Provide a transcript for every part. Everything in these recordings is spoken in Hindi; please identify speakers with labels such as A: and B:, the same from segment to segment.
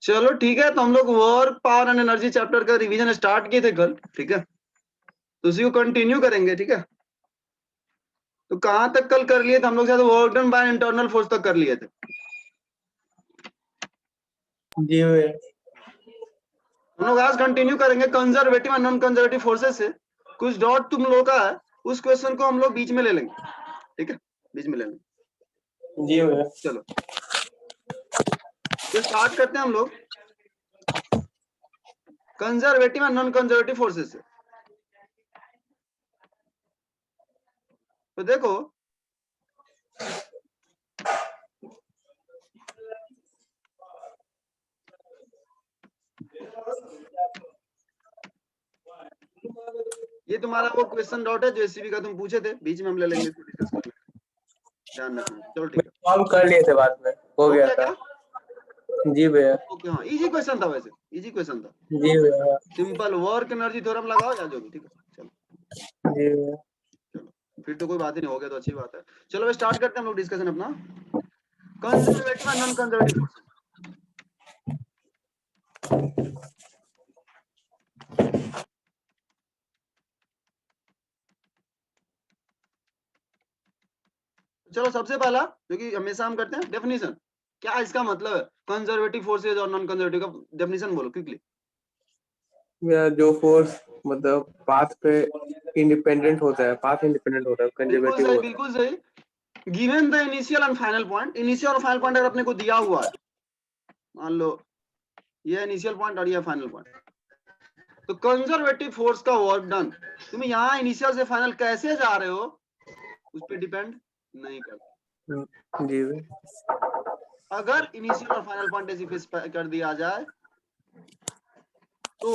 A: चलो ठीक है, तो हम लोग work, power and energy chapter का रिवीजन स्टार्ट किए थे कल, ठीक है, तो उसी को कंटिन्यू करेंगे, ठीक है। तो कहां तक कल कर लिए थे हम लोग? शायद work done by internal force तक कर लिए थे।
B: जी भैया।
A: हम लोग आज कंटिन्यू करेंगे conservative and non conservative forces से। कुछ डॉट तुम लोगों का है, उस क्वेश्चन को हम लोग बीच में ले लेंगे, ठीक है, बीच में ले लेंगे।
B: जी भैया।
A: चलो तो स्टार्ट करते हैं हम लोग conservative and non conservative forces से। तो देखो ये तुम्हारा वो क्वेश्चन डॉट है जो एससीबी का तुम पूछे थे, बीच में हम ले लेंगे, इसको डिस्कस कर लेंगे, ध्यान रखना। चलो ठीक है,
B: हम कर लिए थे बाद में, हो गया था। जी भैया।
A: ओके, हाँ इजी क्वेश्चन था, वैसे इजी क्वेश्चन था।
B: जी भैया।
A: सिंपल वर्क एनर्जी थ्योरम लगाओ या जो भी, ठीक है। चलो
B: जी भैया।
A: चलो, फिर तो कोई बात ही नहीं, हो गया तो अच्छी बात है। चलो स्टार्ट करते हैं हम लोग डिस्कशन अपना conservative and non conservative forces. चलो सबसे पहला जो कि हमेशा हम करते हैं, डेफिनेशन। क्या इसका मतलब है कंजर्वेटिव फोर्सेज और नॉन कंजर्वेटिव का? डेफिनेशन बोलो क्विकली।
B: भैया जो फोर्स मतलब पाथ पे इंडिपेंडेंट होता है, पाथ इंडिपेंडेंट होता है,
A: बिल्कुल
B: कंजर्वेटिव
A: सही,
B: होता
A: बिल्कुल सही। Given the initial and final point, initial और फाइनल पॉइंट अगर अपने को दिया हुआ है, मान लो ये इनिशियल पॉइंट और ये फाइनल पॉइंट, तो कंजर्वेटिव फोर्स का वर्क डन तुम यहाँ इनिशियल से फाइनल कैसे जा रहे हो उस पर डिपेंड नहीं करता।
B: है। जी भैया।
A: अगर इनिशियल और फाइनल पॉइंट ऐसे फिक्स कर दिया जाए तो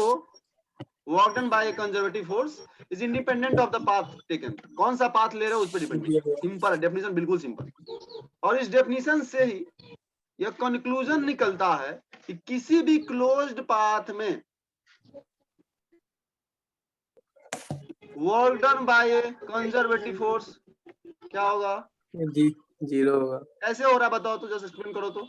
A: work done bye A conservative force is independent of the path taken. कौन सा पाथ ले रहे हो उस पर डिपेंड
B: जी
A: करता है।
B: भैया।
A: सिंपल है डेफिनेशन, बिल्कुल सिंपल। और इस डेफिनेशन से ही यह कंक्लूजन निकलता है कि किसी भी क्लोज्ड पाथ में वर्क डन बाय ए कंजर्वेटिव फोर्स क्या होगा?
B: जी जीरो होगा।
A: कैसे हो रहा है बताओ तो, जस्ट एक्सप्लेन करो तो।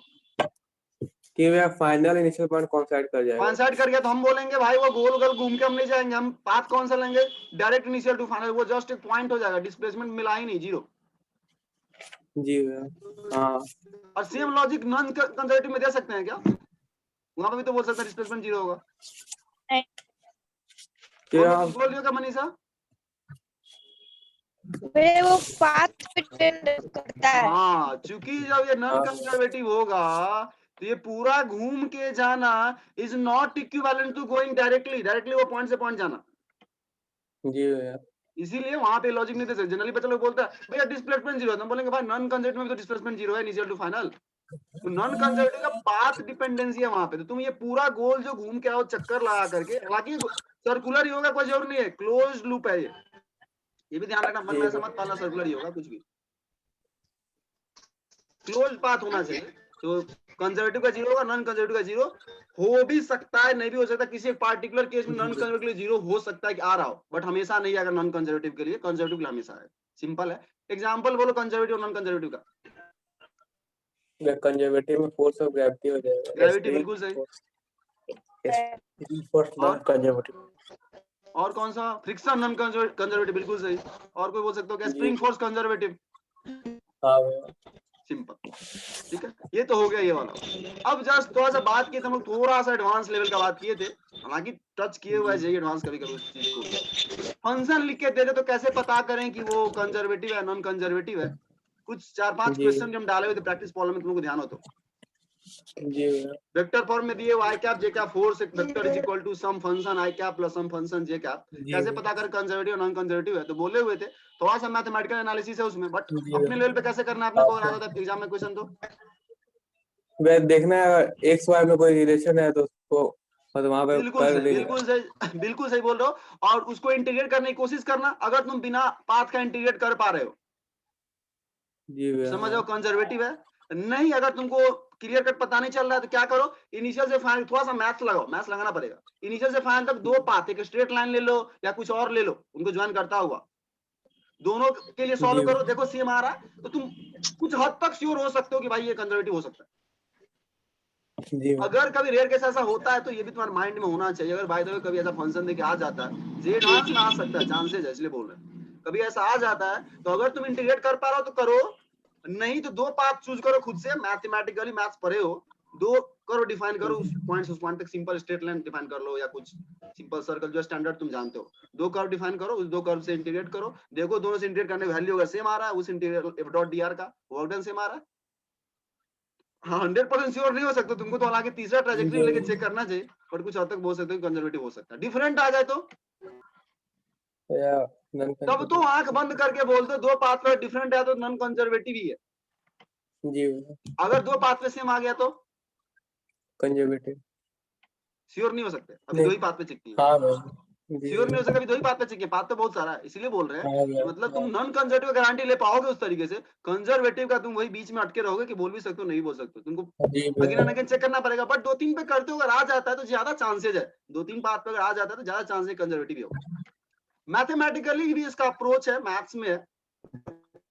B: कि भैया फाइनल इनिशियल पॉइंट कौन साइड कर जाएगा?
A: कॉन्साइड कर गया तो हम बोलेंगे भाई वो गोल गोल घूम के हम नहीं जाएंगे, हम पाथ कौन सा लेंगे? डायरेक्ट इनिशियल टू फाइनल, वो जस्ट एक पॉइंट हो जाएगा, डिस्प्लेसमेंट मिला ही नहीं, जीरो।
B: जी भैया। हाँ।
A: और सेम लॉजिक नॉन कंजर्वेटिव में दे सकते हैं क्या? वहां पे भी तो बोल सकते हैं डिस्प्लेसमेंट जीरो होगा।
B: क्या
A: बोल रही हो क्या मनीषा?
C: वो पाथ पे डिपेंड करता है।
A: हाँ, चूंकि जब ये नॉन कंजर्वेटिव होगा तो ये पूरा घूम के जाना is not equivalent to going directly वो पॉइंट से पॉइंट जाना।
B: जी भैया।
A: इसीलिए वहां पे लॉजिक नहीं दे सकते। जनरली बच्चे लोग बोलते हैं भैया डिस्प्लेसमेंट जीरो है, हम बोलेंगे भाई नॉन कंजर्वेटिव में भी तो डिस्प्लेसमेंट जीरो है इनिशियल टू फाइनल। तो नॉन कंजर्वेटिव का पाथ डिपेंडेंसी है वहां पे, तो तुम ये पूरा गोल जो घूम के आओ चक्कर लगा करके, हालांकि सर्कुलर ही होगा, कोई जरूर नहीं है, क्लोज लूप है ये भी ध्यान रखना, मन में ऐसा मत पालना सर्कुलर ही होगा, कुछ भी क्लोज पाथ होना चाहिए। तो कंजर्वेटिव का जीरो होगा, नॉन कंजर्वेटिव का जीरो हो भी सकता है, नहीं भी हो सकता। किसी एक पार्टिकुलर केस में नॉन कंजर्वेटिव के लिए जीरो हो सकता है कि आ रहा हो, बट हमेशा नहीं आएगा नॉन कंजर्वेटिव के लिए, कंजर्वेटिव के लिए हमेशा है। सिंपल है। एग्जांपल बोलो कंजर्वेटिव और नॉन कंजर्वेटिव का।
B: कंजर्वेटिव में फोर्स ऑफ ग्रेविटी हो जाएगा,
A: ग्रेविटी, बिल्कुल सही।
B: Force non conservative.
A: और कौन सा? फ्रिक्शन नॉन कंजर्वेटिव, बिल्कुल सही। और कोई बोल सकते हो क्या? Spring force conservative.
B: हाँ भैया।
A: सिंपल, ठीक है, ये तो हो गया ये वाला। अब जस्ट थोड़ा सा बात किए थे हम लोग, थोड़ा सा एडवांस लेवल का बात किए थे, हालांकि टच किए हुआ है एडवांस कभी कभी उस चीज को। फंक्शन लिख के दे दे तो कैसे पता करें कि वो कंजर्वेटिव है नॉन कंजर्वेटिव है? कुछ 4-5
B: जी
A: क्वेश्चन जो हम डाले हुए थे प्रैक्टिस प्रॉब्लम में, तुमको ध्यान हो तो।
B: जी भैया।
A: वेक्टर फॉर्म में दिए y cap j cap force एक vector is equal to some function i cap plus some function j cap. कैसे पता कर कंजर्वेटिव नॉन कंजर्वेटिव है? तो बोले हुए थे, थोड़ा सा मैथमेटिकल एनालिसिस है उसमें, बट अपने लेवल पे कैसे करना है अपने को अगर आता था एग्जाम में क्वेश्चन तो।
B: भैया देखना है एक्स वाई में कोई रिलेशन है तो उसको मतलब वहां पे
A: बिल्कुल
B: कर
A: सही,
B: देंगे।
A: बिल्कुल सही, बिल्कुल सही बोल रहे हो। और उसको इंटीग्रेट करने की कोशिश करना, अगर तुम बिना पाथ का इंटीग्रेट कर पा रहे हो,
B: जी भैया।
A: समझ जाओ कंजर्वेटिव है। नहीं, अगर तुमको क्लियर कट पता नहीं चल रहा है तो क्या करो, इनिशियल से फाइनल थोड़ा सा मैथ्स लगाओ, मैथ्स लगाना पड़ेगा। इनिशियल से फाइनल तक दो पाथ, एक स्ट्रेट लाइन ले लो या कुछ और ले लो, उनको ज्वाइन करता हुआ दोनों के लिए सॉल्व
B: जी
A: करो, देखो सेम आ रहा है तो तुम कुछ हद तक श्योर हो सकते हो कि भाई ये कंजर्वेटिव हो सकता है।
B: जी
A: अगर कभी रेयर केस ऐसा होता है तो ये भी तुम्हारे माइंड में होना चाहिए। अगर बाय द वे कभी ऐसा फंक्शन देके आ जाता है, जे एडवांस में आ सकता है, चांसेस है, इसलिए बोल रहे हैं। कभी ऐसा आ जाता है तो अगर तुम इंटीग्रेट कर पा रहे हो तो करो, नहीं तो दो पाथ चूज करो खुद से, मैथमेटिकली मैथ्स पढ़े हो, दो करो, डिफाइन करो उस पॉइंट तक, सिंपल स्ट्रेट लाइन डिफाइन कर लो या कुछ सिंपल सर्कल जो स्टैंडर्ड तुम जानते हो, दो कर्व डिफाइन करो, उस दो कर्व से इंटीग्रेट करो, देखो दोनों से इंटीग्रेट करने वैल्यू अगर सेम आ रहा है, उस integral F dot D R का वर्क डन सेम आ रहा है। हाँ 100% श्योर नहीं हो सकता, तुमको तो हालांकि तीसरा ट्रैजेक्टरी लेके चेक करना चाहिए, पर कुछ हद तक बोल सकते हो कंजर्वेटिव हो सकता है। डिफरेंट आ जाए तो
B: या
A: तब तो आंख बंद करके बोल दो दो पाथवे डिफरेंट है तो नॉन कंजर्वेटिव ही है।
B: जी
A: अगर दो पाथवे सेम आ गया तो
B: कंजर्वेटिव
A: श्योर नहीं हो सकते, अभी दो ही पाथवे चेक किए,
B: हाँ मैम जी
A: श्योर नहीं हो सकता, अभी दो ही पाथवे चेक किए, पाथ तो बहुत सारा है, इसीलिए बोल रहे हैं
B: हाँ
A: कि
B: मैम
A: मतलब तुम नॉन कंजर्वेटिव गारंटी ले पाओगे उस तरीके से, कंजर्वेटिव का तुम वही बीच में अटके रहोगे कि बोल भी सकते हो नहीं बोल सकते हो, तुमको
B: जी
A: अगेन एंड अगेन चेक करना पड़ेगा। बट दो तीन पे करते हो अगर आ जाता है तो ज्यादा चांसेज है, दो तीन पाथ पे अगर आ जाता है तो ज्यादा चांस है कंजर्वेटिव ही होगा। मैथमेटिकली भी इसका अप्रोच है, मैथ्स में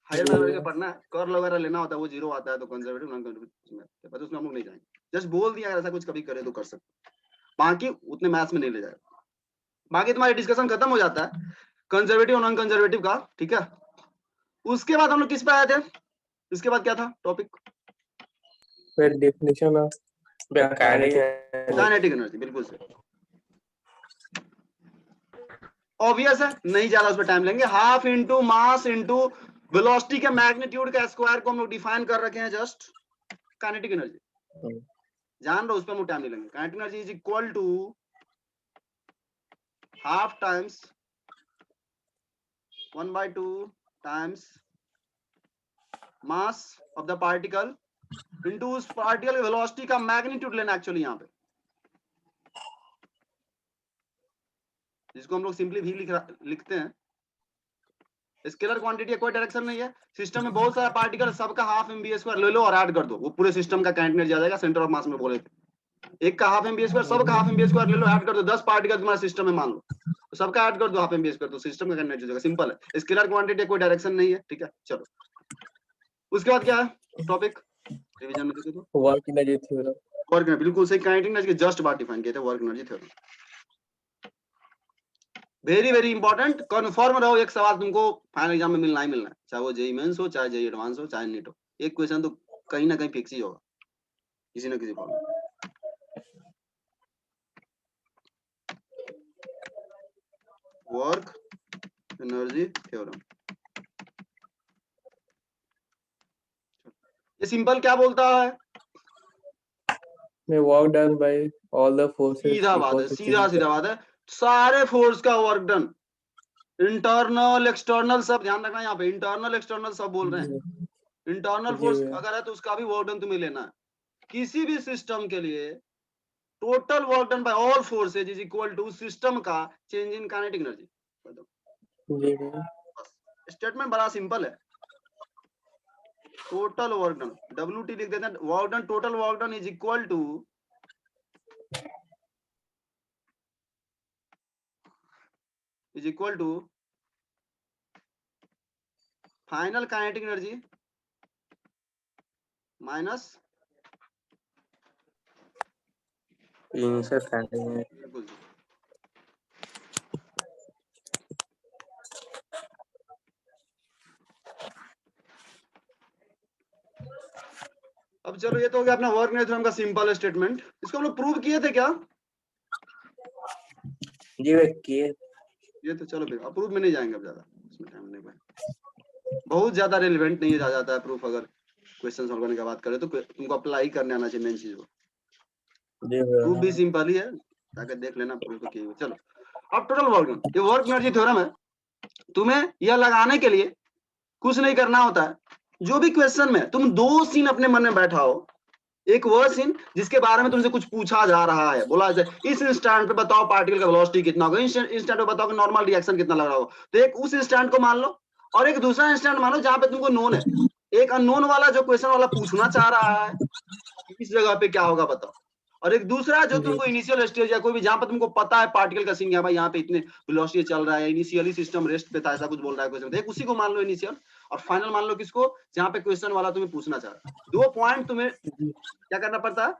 A: हायर मैथमेटिक्स पढ़ना है, कर्ल वगैरह लेना होता है, वो जीरो आता है तो कंजर्वेटिव नॉन कंजर्वेटिव में, बस उसमें हम लोग नहीं जाएंगे, जस्ट बोल दिया अगर ऐसा कुछ कभी करे तो कर सकते, बाकी उतने मैथ्स में नहीं ले जाएगा। बाकी तुम्हारी डिस्कशन खत्म हो जाता है कंजर्वेटिव और नॉन कंजर्वेटिव का, ठीक है। उसके बाद हम लोग किस पे आए थे, इसके बाद क्या था टॉपिक,
B: फिर डेफिनेशन ऑफ
A: काइनेटिक एनर्जी, बिल्कुल से ऑब्वियस है, नहीं ज्यादा उस पर टाइम लेंगे। Half into mass into velocity के मैग्नीट्यूड का स्क्वायर को हम लोग डिफाइन कर रखे हैं, जस्ट काइनेटिक एनर्जी जान रहे हो, उस पर हम टाइम नहीं लेंगे। Kinetic energy is equal to half times 1/2 times mass of the particle into उस पार्टिकल की वेलोसिटी का मैग्नीट्यूड लेना एक्चुअली यहाँ पे, जिसको हम लोग सिंपली भी लिखते हैं। स्केलर क्वांटिटी कोई डायरेक्शन नहीं है, सिस्टम में बहुत सारा पार्टिकल, सबका हाफ एमबी स्क्वायर ले लो और ऐड कर दो, वो पूरे सिस्टम का काइनेटिक एनर्जी आ जाएगा। सेंटर ऑफ मास में बोले थे एक का हाफ एमबी स्क्वायर, सबका हाफ एमबी स्क्वायर ले लो, ऐड कर दो, 10 पार्टिकल तुम्हारे सिस्टम में मान लो, तो सबका ऐड कर दो हाफ एमबी स्क्वायर, तो सिस्टम का काइनेटिक एनर्जी हो जाएगा। सिंपल है, स्केलर क्वांटिटी कोई डायरेक्शन नहीं है, ठीक है। चलो उसके बाद क्या है टॉपिक, रिवीजन में देखो तो
B: work energy theorem,
A: work energy, बिल्कुल सही, काइनेटिक एनर्जी के जस्ट बात डिफाइन किए थे, work energy theorem. Very very important, confirm रहो, एक सवाल तुमको फाइनल एग्जाम में मिलना ही मिलना है, चाहे वो जेईई मेंस हो, चाहे जेईई एडवांस हो, चाहे नीट हो, एक क्वेश्चन तो कहीं ना कहीं फिक्स ही होगा किसी ना किसी फॉर्म में। वर्क एनर्जी थ्योरम, ये सिंपल क्या बोलता है,
B: में work done by all the forces
A: सीधा बात है, सीधा बात है, सारे फोर्स का वर्क डन, इंटरनल एक्सटर्नल सब ध्यान रखना, यहाँ पे इंटरनल एक्सटर्नल सब बोल रहे हैं। इंटरनल फोर्स अगर है तो उसका भी वर्क डन तुम्हें लेना है। किसी भी सिस्टम के लिए total work done by all forces is equal to system का change in kinetic energy. Statement बड़ा सिंपल है, टोटल वर्क डन, WT लिख देते हैं, work done, total work done is equal to final kinetic energy minus
B: initial kinetic energy.
A: बिल्कुल। अब चलो ये तो हो गया अपना वर्क एनर्जी थ्योरम का सिंपल स्टेटमेंट, इसको हम लोग प्रूव किए थे क्या,
B: जी वे किए,
A: ये तो चलो फिर अप्रूव में नहीं जाएंगे, अब ज्यादा उसमें टाइम नहीं पाए, बहुत ज्यादा रेलेवेंट नहीं आ जाता है प्रूफ, अगर क्वेश्चन सॉल्व करने की बात करें तो तुमको अप्लाई करने आना चाहिए मेन चीज को, प्रूफ भी सिंपल ही है, जाकर देख लेना प्रूफ तो किए। चलो अब टोटल वर्क डन, ये वर्क एनर्जी थ्योरम है, तुम्हें यह लगाने के लिए कुछ नहीं करना होता है, जो भी क्वेश्चन में तुम दो सीन अपने मन में बैठाओ, एक वो सीन जिसके बारे में तुमसे कुछ पूछा जा रहा है, बोला जाए इस इंस्टेंट पे बताओ पार्टिकल का वेलोसिटी कितना होगा, इंस्टेंट पे बताओ कि नॉर्मल रिएक्शन कितना लग रहा होगा, तो एक उस इंस्टेंट को मान लो और एक दूसरा इंस्टेंट मानो जहां पे तुमको नोन है, एक अननोन वाला जो क्वेश्चन वाला पूछना चाह रहा है कि इस जगह पे क्या होगा बताओ, और एक दूसरा जो तुमको इनिशियल स्टेज या कोई भी जहां पर तुमको पता है पार्टिकल का सीन, भाई यहाँ पे इतने वेलोसिटी चल रहा है, इनिशियली सिस्टम रेस्ट पे था, ऐसा कुछ बोल रहा है क्वेश्चन, एक उसी को मान लो इनिशियल, और फाइनल मान लो किसको, जहां पे क्वेश्चन वाला तुम्हें पूछना चाह रहा है। दो पॉइंट तुम्हें क्या करना पड़ता है,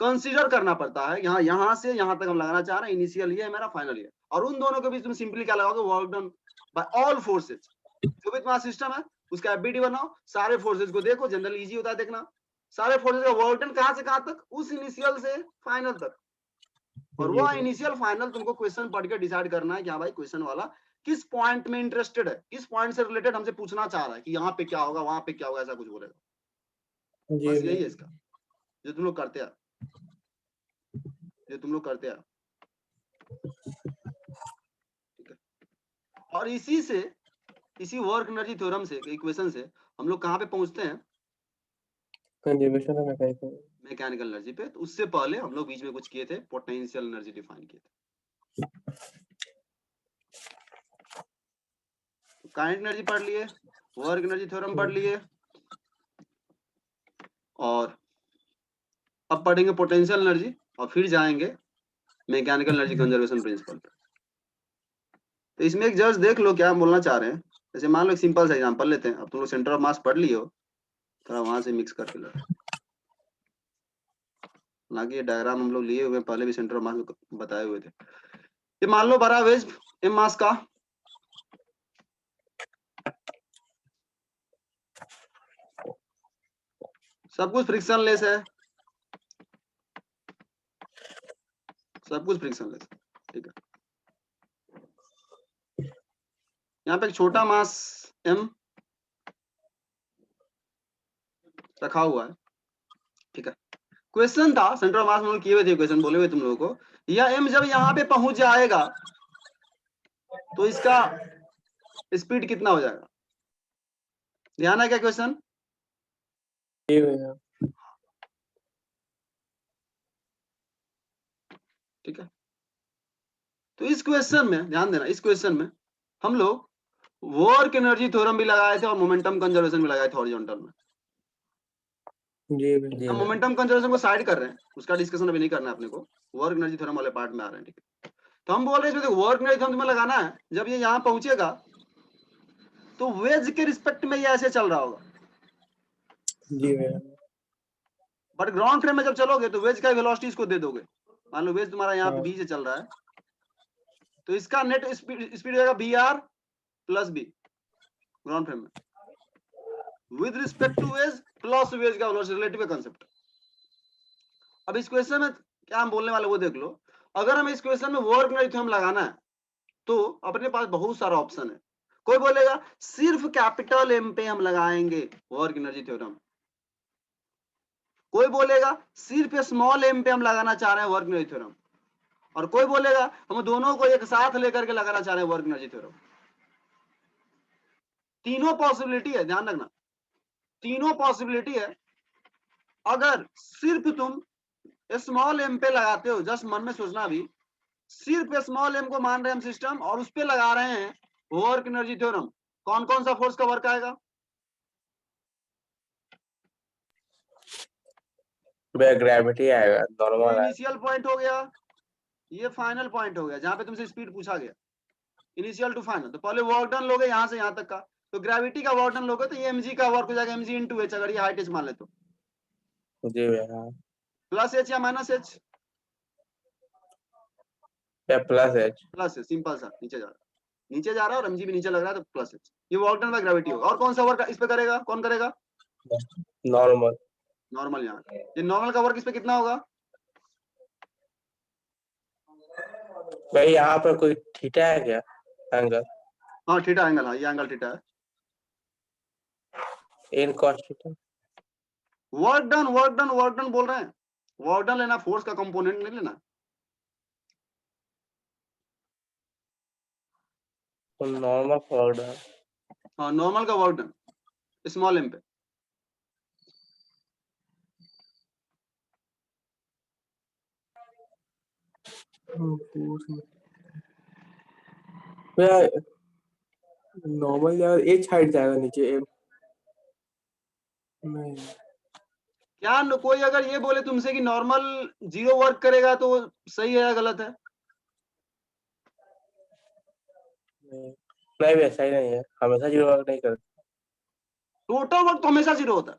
A: कंसीडर करना पड़ता है। यहाँ से यहाँ तक हम लगाना चाह रहे हैं, इनिशियल ये है मेरा, फाइनल ये, और उन दोनों के बीच तुम सिंपली क्या लगाओगे, work done by all forces. जो भी तुम्हारा सिस्टम है उसका एफबीडी बनाओ, सारे फोर्सेज को देखो, जनरल इजी होता है देखना, सारे फोर्सेज का वर्क डन कहां से कहां तक, उस इनिशियल से फाइनल तक। और वो इनिशियल फाइनल तुमको क्वेश्चन पढ़ के डिसाइड करना है कि हाँ भाई क्वेश्चन वाला किस पॉइंट में इंटरेस्टेड है, किस पॉइंट से रिलेटेड हमसे पूछना चाह रहा है कि यहाँ पे क्या होगा, वहां पे क्या होगा, ऐसा कुछ बोलेगा। बस यही है इसका, जो तुम लोग करते हैं, ठीक है। और इसी वर्क एनर्जी थ्योरम से, इक्वेशन से हम लोग कहाँ पे पहुंचते हैं,
B: कंजर्वेशन ऑफ
A: मैकेनिकल एनर्जी पे। तो उससे पहले हम लोग बीच में कुछ किए थे, पोटेंशियल एनर्जी डिफाइन किए थे। काइनेटिक एनर्जी पढ़ लिए, वर्क एनर्जी थ्योरम पढ़ लिए, और अब पढ़ेंगे पोटेंशियल एनर्जी, और फिर जाएंगे मैकेनिकल एनर्जी कंजर्वेशन प्रिंसिपल पे। तो इसमें एक जस्ट देख लो क्या बोलना चाह रहे हैं। जैसे मान लो एक सिंपल सा एग्जांपल लेते हैं। अब तुम लोग सेंटर ऑफ मास पढ़ लिए हो, थोड़ा वहां से मिक्स करके लो। हालांकि ये डायग्राम हम लोग लिए हुए पहले भी, सेंटर ऑफ मास बताए हुए थे। ये मान लो बड़ा वेज एम मास का, सब कुछ फ्रिक्शनलेस है, सब कुछ फ्रिक्शनलेस, ठीक है। यहाँ पे एक छोटा मास m रखा हुआ है, ठीक है। क्वेश्चन था, सेंटर ऑफ मास में किए हुए थे क्वेश्चन, बोले हुए तुम लोगों को, यह m जब यहाँ पे पहुंच जाएगा तो इसका स्पीड कितना हो जाएगा। ध्यान है क्या क्वेश्चन, ठीक है। तो इस क्वेश्चन में ध्यान देना, इस क्वेश्चन में हम लोग वर्क एनर्जी थ्योरम भी लगाए थे और मोमेंटम कंजर्वेशन भी लगाए थे हॉरिजॉन्टल में। हम मोमेंटम कंजर्वेशन को साइड कर रहे हैं, उसका डिस्कशन अभी नहीं करना है अपने को, वर्क एनर्जी थ्योरम वाले पार्ट में आ रहे हैं, ठीक है। तो हम बोल रहे हैं इसमें वर्क एनर्जी थ्योरम तुम्हें लगाना है, जब ये यहाँ पहुंचेगा तो वेज के रिस्पेक्ट में ये ऐसे चल रहा होगा,
B: जी भैया।
A: बट ग्राउंड फ्रेम में जब चलोगे तो वेज का वेलोसिटी इसको दे दोगे। मान लो वेज तुम्हारा यहाँ पे
B: हाँ।
A: बी से चल रहा है, तो इसका नेट स्पीड हो जाएगा B R plus B ground frame में, with respect to wedge plus wedge का वेलोसिटी, रिलेटिव कांसेप्ट। अब इस क्वेश्चन में क्या हम बोलने वाले वो देख लो। अगर हम इस क्वेश्चन में वर्क एनर्जी थ्योरम लगाना है तो अपने पास बहुत सारा ऑप्शन है। कोई बोलेगा सिर्फ कैपिटल एम पे हम लगाएंगे वर्क एनर्जी थ्योरम, कोई बोलेगा सिर्फ स्मॉल एम पे हम लगाना चाह रहे हैं वर्क एनर्जी थ्योरम, और कोई बोलेगा हम दोनों को एक साथ लेकर के लगाना चाह रहे हैं वर्क एनर्जी थ्योरम। तीनों पॉसिबिलिटी है, ध्यान रखना, तीनों पॉसिबिलिटी है। अगर सिर्फ तुम स्मॉल एम पे लगाते हो, जस्ट मन में सोचना भी, सिर्फ स्मॉल एम को मान रहे हैं हम सिस्टम और उस पे लगा रहे हैं वर्क एनर्जी थ्योरम, कौन कौन सा फोर्स का वर्क आएगा।
B: ग्रेविटी आएगा, नॉर्मल आएगा।
A: इनिशियल पॉइंट हो गया, ये फाइनल पॉइंट हो गया जहां पे तुमसे स्पीड पूछा गया, इनिशियल टू फाइनल। तो पहले वर्क डन लोगे यहां से यहां तक का, तो ग्रेविटी का वर्क डन लोगे तो ये mg का वर्क हो जाएगा mg इंटू h, अगर ये हाइट h मान ले तो
B: जी भैया।
A: प्लस h या minus h,
B: plus H.
A: Plus h, simple सा, नीचे जा रहा है, नीचे जा रहा है और mg भी नीचे लग रहा है तो प्लस h, ये वर्क डन बाय ग्रेविटी होगा। और कौन सा वर्क इस पे करेगा, कौन करेगा,
B: नॉर्मल।
A: नॉर्मल। यहाँ ये नॉर्मल का वर्क इस पे कितना होगा,
B: भाई यहाँ पर कोई थीटा है क्या, एंगल?
A: हाँ थीटा एंगल, हाँ ये एंगल थीटा है।
B: इन cos theta.
A: Work done work done work done बोल रहे हैं, वर्क डन लेना, फोर्स का कंपोनेंट नहीं लेना।
B: तो नॉर्मल फॉरवर्ड है।
A: हाँ नॉर्मल का वर्क डन स्मॉल एम पे।
B: नॉर्मल जाएगा, एच हाइट जाएगा नीचे एम नहीं।
A: क्या कोई अगर ये बोले तुमसे कि नॉर्मल 0 वर्क करेगा तो सही है या गलत है,
B: नहीं भी ऐसा ही नहीं है, हमेशा जीरो वर्क नहीं करता।
A: टोटल वर्क तो हमेशा 0 होता है।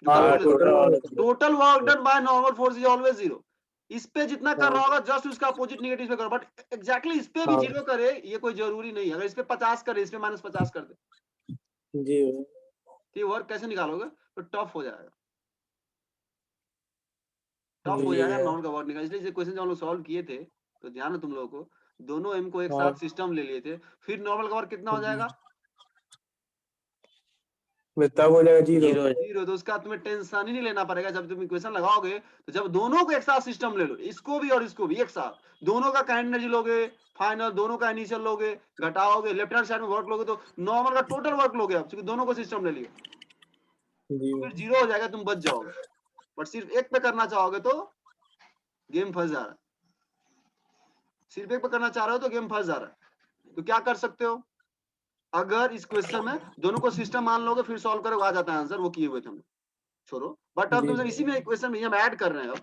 A: जो कल
B: हाँ,
A: बोले
B: total
A: total work done by normal force is always zero. इस पे जितना कर रहा होगा जस्ट उसका अपोजिट नेगेटिव पे करो, बट एग्जैक्टली इस पे भी
B: हाँ।
A: जीरो करे ये कोई जरूरी नहीं है। अगर इस पे 50 करे, इस पे -50 कर दे,
B: जी
A: तो ये वर्क कैसे निकालोगे? तो टफ हो जाएगा, टफ हो
B: जी
A: जाएगा
B: भैया।
A: नॉर्मल का वर्क निकाल। इसलिए क्वेश्चन जो हम लोग सॉल्व किए थे, तो ध्यान है तुम लोगों को, दोनों एम को एक
B: हाँ।
A: साथ सिस्टम ले लिए थे, फिर नॉर्मल का वर्क कितना हो जाएगा?
B: तब हो जाएगा जीरो।
A: जीरो। तो उसका तुम्हें टेंशन ही नहीं लेना पड़ेगा। जब तुम इक्वेशन लगाओगे तो जब दोनों को एक साथ सिस्टम ले लो, इसको भी और इसको भी एक साथ, दोनों का काइनेटिक एनर्जी लोगे, फाइनल दोनों का इनिशियल लोगे, घटाओगे, लेफ्ट हैंड साइड में वर्क लोगे, तो नॉर्मल का टोटल वर्क लोगे आप, क्योंकि दोनों को सिस्टम ले लिया,
B: जी
A: तो फिर जीरो हो जाएगा, तुम बच जाओगे। बट सिर्फ एक पे करना चाहोगे तो गेम फंस जा रहा है। सिर्फ एक पे करना चाह रहे हो तो गेम फंस जा रहा है। तो क्या कर सकते हो? अगर इस क्वेश्चन में दोनों को सिस्टम मान लोगे, फिर सॉल्व करोगे, आ जाता है आंसर, वो किए हुए थे हम, छोड़ो। बट अब
B: जी
A: तुमसे इसी में क्वेश्चन में हम ऐड कर रहे हैं। अब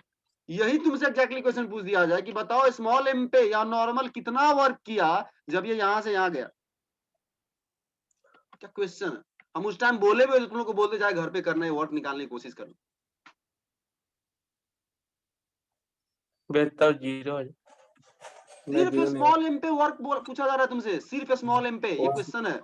A: यही तुमसे एग्जैक्टली क्वेश्चन पूछ दिया जाए कि बताओ स्मॉल एम पे या नॉर्मल कितना वर्क किया जब ये यहां से यहां गया। क्या क्वेश्चन है? हम उस टाइम बोले हुए तुम लोग को बोलते जाए घर पे करना है, वर्क निकालने की कोशिश करना।
B: तब जीरो।
A: सिर्फ स्मॉल एम पे वर्क पूछा जा रहा है तुमसे, सिर्फ स्मॉल एम पे, ये क्वेश्चन है।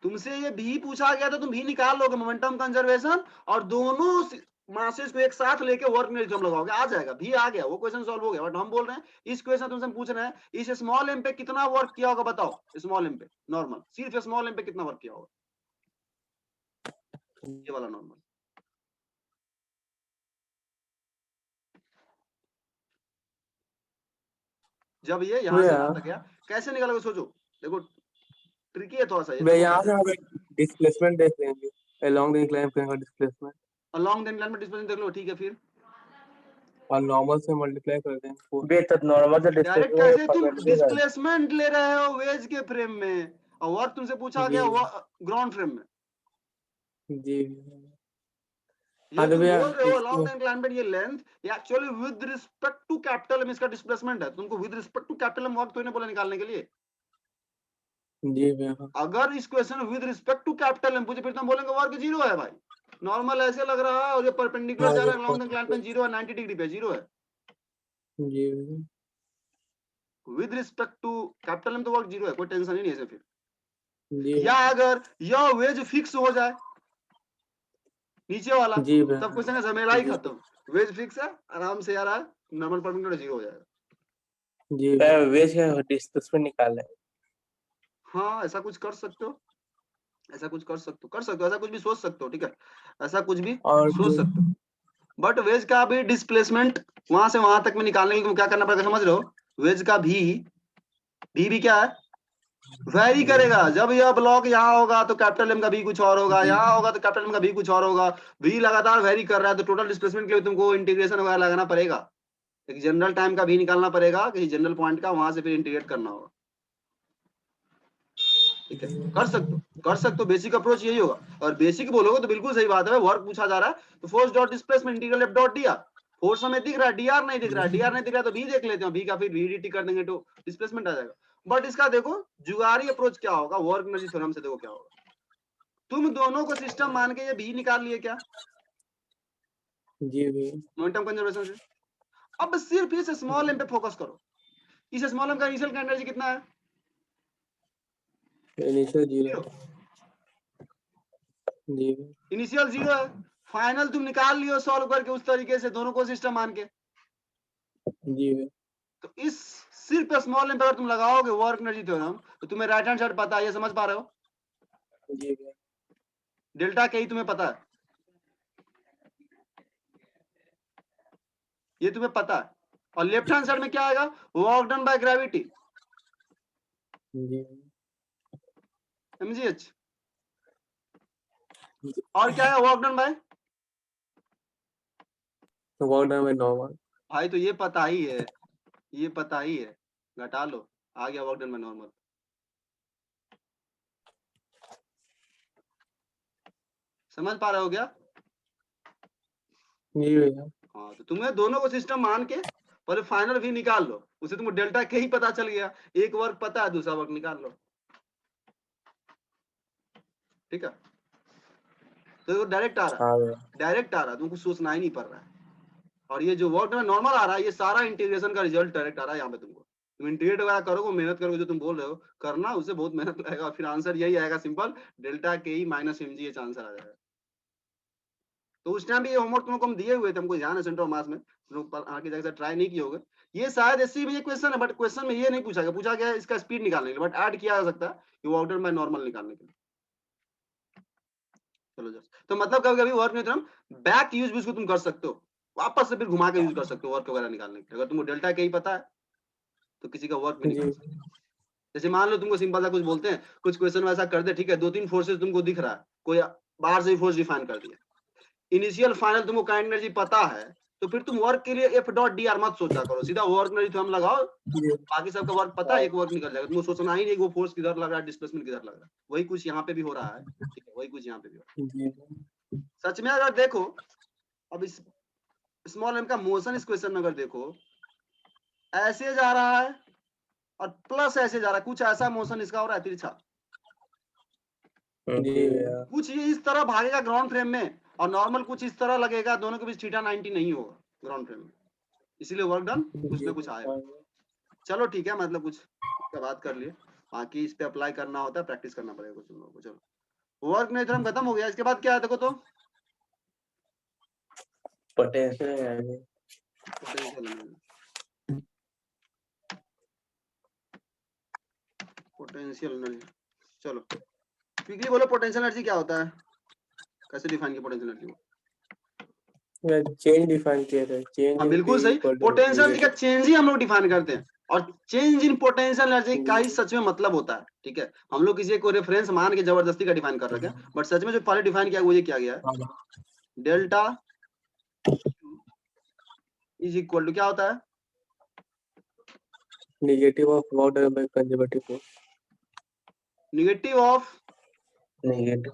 A: तुमसे ये भी पूछा गया था, तुम भी निकाल लोगे मोमेंटम कंजर्वेशन, और दोनों मासेस को एक साथ लेके वर्क में एग्जाम लगाओगे, आ जाएगा, भी आ गया, वो क्वेश्चन सॉल्व हो गया। बट हम बोल रहे हैं इस क्वेश्चन तुमसे पूछ रहे हैं, इस स्मॉल एम पे कितना वर्क किया होगा बताओ। स्मॉल एम पे नॉर्मल, सिर्फ स्मॉल एम पे कितना वर्क किया होगा, ये वाला नॉर्मल। जब ये यहां से यहां तक गया, कैसे निकालोगे सोचो। देखो ट्रिकी है थोड़ा सा ये, देखो
B: यहाँ से हम डिस्प्लेसमेंट देख लेंगे, अलोंग द इंक्लाइन प्लेन का डिस्प्लेसमेंट,
A: अलोंग द इंक्लाइन में डिस्प्लेसमेंट देख लो, ठीक है। फिर
B: और नॉर्मल से मल्टीप्लाई कर देंगे। बे तब नॉर्मल से
A: डायरेक्ट कैसे तुम डिस्प्लेसमेंट ले रहे हो वेज के फ्रेम में, और वर्क तुमसे पूछा
B: जी
A: गया ग्राउंड फ्रेम में।
B: जी।
A: ये
B: हाँ तो
A: तुम
B: भैया
A: बोल रहे हो
B: इसको
A: लॉन्ग इंक्लाइनमेंट, ये लेंथ, ये actually with respect to capital m इसका डिस्प्लेसमेंट है। तुमको with respect to capital m work तो नहीं बोला निकालने के लिए।
B: जी भैया।
A: अगर इस क्वेश्चन में with respect to capital m पूछे, फिर तुम बोलेंगे वर्क जीरो है भाई। नॉर्मल ऐसे लग रहा है और ये परपेंडिकुलर
B: हाँ
A: जा रहा है, लॉन्ग इंक्लाइनमेंट
B: जी
A: जीरो है, 90 डिग्री पे जीरो है।
B: जी
A: with respect to capital M तो वर्क जीरो है, कोई टेंशन ही नहीं है फिर।
B: जी
A: या अगर यह वेज फिक्स हो जाए नीचे वाला,
B: जी भैया।
A: तब क्वेश्चन का झमेला ही
B: जी
A: खत्म। वेज फिक्स है, आराम से यार नॉर्मल परपेंडिकुलर जीरो हो जाएगा।
B: जी वेज का डिस्प्लेसमेंट निकालना है।
A: हाँ ऐसा कुछ कर सकते हो, ऐसा कुछ कर सकते हो, कर सकते हो, ऐसा कुछ भी सोच सकते हो, ठीक है, ऐसा कुछ भी
B: और
A: सोच सकते हो। बट वेज का भी डिस्प्लेसमेंट वहां से वहां तक में निकालने के लिए तुम क्या करना पड़ेगा समझ रहे हो? वेज का भी क्या है, वेरी करेगा। जब यह ब्लॉक यहाँ होगा तो कैपिटल एम का भी कुछ और होगा, यहाँ होगा तो कैपिटल एम का भी कुछ और होगा। भी लगातार वेरी कर रहा है, तो टोटल डिस्प्लेसमेंट के लिए तुमको इंटीग्रेशन वगैरह लगाना पड़ेगा, एक जनरल टाइम का भी निकालना पड़ेगा, किसी जनरल पॉइंट का, वहां से फिर इंटीग्रेट करना होगा। ठीक है, कर सकते हो, बेसिक अप्रोच यही होगा। और बेसिक बोलोगे तो बिल्कुल सही बात है, वर्क पूछा जा रहा है तो force dot displacement integral F dot D R. Force हमें दिख रहा है, डीआर नहीं दिख रहा है, डीआर नहीं दिख रहा है तो भी देख लेते हैं, भी का फिर वीडीटी कर देंगे तो डिस्प्लेसमेंट आ जाएगा। बट इसका देखो जुगाड़ी अप्रोच क्या होगा, वर्क एनर्जी थ्योरम से देखो क्या होगा। तुम दोनों को सिस्टम मान के ये भी निकाल लिए क्या,
B: जी भैया।
A: मोमेंटम कंजर्वेशन से। अब सिर्फ इस स्मॉल एम पे फोकस करो। इस स्मॉल एम का इनिशियल एनर्जी कितना है?
B: Initial zero. जी
A: इनिशियल जीरो है, फाइनल तुम निकाल लियो सॉल्व करके उस तरीके से, दोनों को सिस्टम मान के।
B: जी भैया।
A: तो इस सिर्फ स्मॉल एम पे अगर तुम लगाओगे वर्क एनर्जी थ्योरम, तो तुम्हें राइट हैंड साइड पता है, ये समझ पा रहे हो?
B: जी भैया।
A: डेल्टा के ही तुम्हें पता है, ये तुम्हें पता है। और लेफ्ट हैंड साइड में क्या आएगा, वर्क डन बाय ग्रेविटी,
B: जी
A: mgh। और क्या है वर्क डन बाय,
B: तो वर्क डन बाय नॉर्मल।
A: भाई तो ये पता ही है, ये पता ही है, घटा लो, आ गया वर्क डन बाय नॉर्मल। समझ पा रहे हो क्या?
B: जी भैया।
A: हाँ तो तुम्हें दोनों को सिस्टम मान के पहले फाइनल भी निकाल लो, उसे तुमको डेल्टा के ही पता चल गया, एक वर्क पता है, दूसरा वर्क निकाल लो। ठीक है, तो डायरेक्ट आ रहा है,
B: हाँ भैया
A: डायरेक्ट आ रहा है, तुमको सोचना ही नहीं पड़ रहा है। और ये जो वर्क में नॉर्मल आ रहा है, ये सारा इंटीग्रेशन का रिजल्ट डायरेक्ट आ रहा है यहाँ पे तुमको। तुम इंटीग्रेट वगैरह करोगे, मेहनत करोगे, जो तुम बोल रहे हो करना, उससे बहुत मेहनत लगेगा, और फिर आंसर यही आएगा सिंपल, डेल्टा के E minus M G, answer आ जाएगा। तो उस टाइम भी ये होमवर्क तुमको हम दिए हुए थे, हमको ध्यान है सेंटर मास में, तुम लोग आगे जाकर ट्राई नहीं किए होगे। ये शायद ऐसी भी क्वेश्चन है, बट क्वेश्चन में ये नहीं पूछा गया, पूछा गया है इसका स्पीड निकालने के लिए, बट ऐड किया जा सकता है कि वो आउटर बाय नॉर्मल निकालने के लिए। चलो जस्ट, तो मतलब कभी कभी वर्क में हम बैक यूज भी उसको तुम कर सकते हो, वापस से फिर घुमा के यूज कर सकते हो वर्क वगैरह निकालने के लिए। अगर तुमको डेल्टा के ही पता है तो किसी का वर्क भी निकाल सकते हो। जैसे मान लो तुमको सिंपल सा कुछ बोलते हैं, कुछ क्वेश्चन वैसा कर दे, ठीक है, 2-3 फोर्सेस तुमको दिख रहा है, कोई बाहर से फोर्स डिफाइन कर दिया, इनिशियल फाइनल तुमको काइनेटिक एनर्जी पता है, तो फिर तुम वर्क के लिए एफ डॉट डी आर मत सोचा करो, सीधा वर्क एनर्जी तो हम लगाओ, बाकी सबका वर्क पता है, एक वर्क निकल जाएगा, तुमको सोचना ही नहीं वो फोर्स किधर लग रहा है, डिस्प्लेसमेंट किधर लग रहा है। वही कुछ यहाँ पे भी हो रहा है, ठीक है, वही कुछ यहाँ पे भी हो रहा है। सच में अगर देखो, अब इस स्मॉल एम का मोशन इस क्वेश्चन में अगर देखो, ऐसे जा रहा है और प्लस ऐसे जा रहा है, कुछ ऐसा मोशन इसका हो रहा है तिरछा, कुछ ये इस तरह भागेगा ग्राउंड फ्रेम में, और नॉर्मल कुछ इस तरह लगेगा, दोनों के बीच थीटा 90 नहीं होगा ग्राउंड फ्रेम में, इसीलिए वर्क डन कुछ ना कुछ आएगा। चलो ठीक है, मतलब कुछ इसका बात कर लिए, बाकी इस पे अप्लाई करना होता है, प्रैक्टिस करना पड़ेगा कुछ लोगों को। चलो वर्क में थ्योरम खत्म हो गया, इसके बाद क्या है देखो, तो
B: पोटेंशियल
A: एनर्जी। चलो क्विकली बोलो, पोटेंशियल एनर्जी क्या होता है, कैसे डिफाइन किया पोटेंशियल एनर्जी को?
B: चेंज डिफाइन किया था, चेंज
A: हाँ
B: इन
A: बिल्कुल सही, पोटेंशियल एनर्जी का चेंज ही हम लोग डिफाइन करते हैं, और चेंज इन पोटेंशियल एनर्जी का ही सच में मतलब होता है, ठीक है। हम लोग किसी को रेफरेंस मान के जबरदस्ती का डिफाइन कर रखे हैं, बट सच में जो पहले डिफाइन किया वो ये किया गया है, डेल्टा इज इक्वल टू क्या होता है,
B: negative of work done by conservative force,
A: negative of
B: negative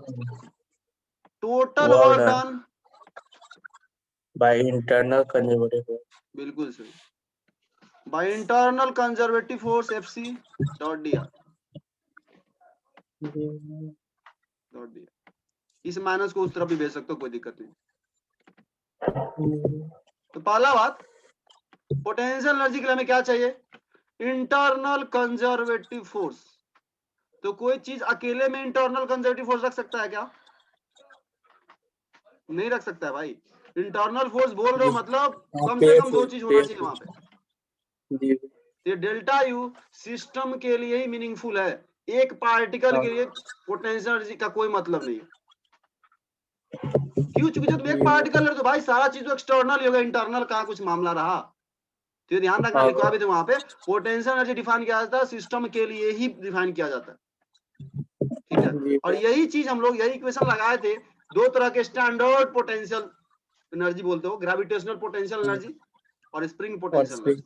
A: total
B: Work
A: work
B: done.
A: Done
B: by internal conservative force,
A: बिल्कुल सही, by internal conservative force FC dot D R dot D R. इस माइनस को उस तरफ भी भेज सकते हो, कोई दिक्कत नहीं। तो पहला बात, पोटेंशियल एनर्जी के लिए हमें क्या चाहिए, इंटरनल कंजर्वेटिव फोर्स। तो कोई चीज अकेले में इंटरनल कंजर्वेटिव फोर्स रख सकता है क्या? नहीं रख सकता है भाई। इंटरनल फोर्स बोल रहे हो मतलब कम से कम दो चीज होना चाहिए वहां पे। ये डेल्टा यू सिस्टम के लिए ही मीनिंगफुल है, एक पार्टिकल के लिए पोटेंशियल एनर्जी का कोई मतलब नहीं है। क्यों? चूंकि जब एक पार्टिकल है तो भाई सारा चीज तो एक्सटर्नल ही होगा, इंटरनल का कुछ मामला रहा। तो ये ध्यान रखना, लिखवा भी थे वहां पे, पोटेंशियल एनर्जी डिफाइन किया जाता है सिस्टम के लिए ही डिफाइन किया जाता है, ठीक है। और यही चीज हम लोग, यही इक्वेशन लगाए थे, दो तरह के स्टैंडर्ड पोटेंशियल एनर्जी बोलते हो, ग्रेविटेशनल पोटेंशियल एनर्जी और स्प्रिंग पोटेंशियल एनर्जी।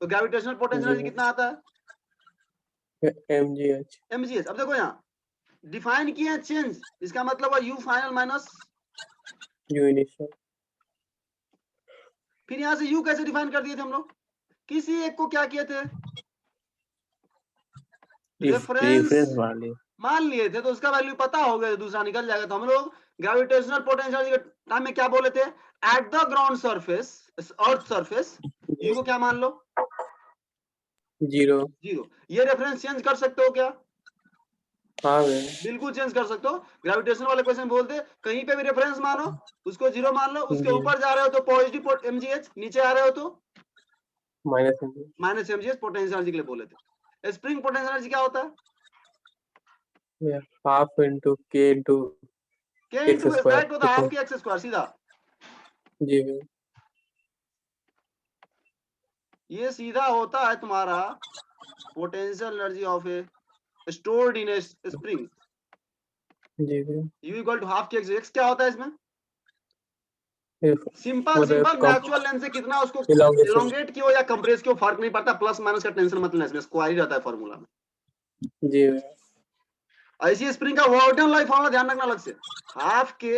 A: तो ग्रेविटेशनल पोटेंशियल एनर्जी कितना आता है?
B: mgh।
A: अब देखो यहाँ डिफाइन किया है चेंज, इसका मतलब है you final minus
B: you initial.
A: फिर यहाँ से यू कैसे डिफाइन कर दिए थे हम लोग? किसी एक को क्या किए थे, रेफरेंस मान लिए थे, तो उसका वैल्यू पता हो गया, दूसरा निकल जाएगा। तो हम लोग ग्रेविटेशनल पोटेंशियल के टाइम में क्या बोले थे, at the ground surface, earth surface, you को क्या मान लो,
B: जीरो।
A: ये रेफरेंस चेंज कर सकते हो क्या?
B: हाँ
A: बिल्कुल चेंज कर सकते हो। ग्रेविटेशन वाले क्वेश्चन बोलते कहीं पे भी रेफरेंस मानो, उसको जीरो मान लो, उसके ऊपर जा रहे हो तो पॉजिटिव एमजीएच, नीचे आ रहे हो तो माइनस एमजीएच पोटेंशियल एनर्जी के लिए बोले थे। स्प्रिंग पोटेंशियल एनर्जी क्या होता है?
B: हाफ इनटू के इनटू
A: डायरेक्ट होता है हाफ के एक्स स्क्वायर सीधा।
B: जी
A: ये सीधा होता है तुम्हारा potential energy of a stored in a spring,
B: जी
A: यू इक्वल टू हाफ के एक्स। एक्स क्या होता है इसमें? सिंपल नेचुरल लेंथ से कितना उसको एलोंगेट किया या कंप्रेस किया फर्क नहीं पड़ता, प्लस माइनस का टेंशन मत लेना, इसमें स्क्वायर ही रहता है फार्मूला में।
B: जी
A: ऐसी स्प्रिंग का वर्डन लाइफ फॉर्मूला ध्यान रखना अलग से, हाफ के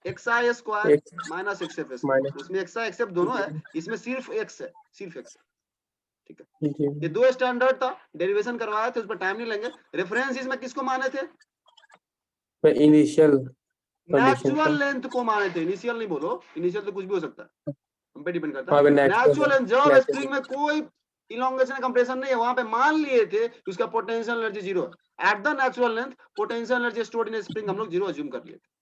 A: X I square minus X F square, उसमें एक्स आई एक्स एफ दोनों है, इसमें सिर्फ एक्स है, सिर्फ एक्स है, ठीक है। ये दो स्टैंडर्ड था, डेरिवेशन करवाया थे, उस पर टाइम नहीं लेंगे। रेफरेंस इसमें किसको माने थे?
B: इनिशियल
A: नेचुरल लेंथ को माने थे, इनिशियल नहीं बोलो, इनिशियल तो कुछ भी हो सकता है, हम पे डिपेंड करता
B: हाँ,
A: है।
B: नेचुरल
A: नेचुरल लेंथ जब
B: नेचुरल
A: स्प्रिंग में कोई इलोंगेशन कंप्रेशन नहीं है, वहां पे मान लिए थे कि उसका पोटेंशियल एनर्जी जीरो है। At the natural length potential energy stored in spring हम लोग जीरो अज्यूम कर लिए थे।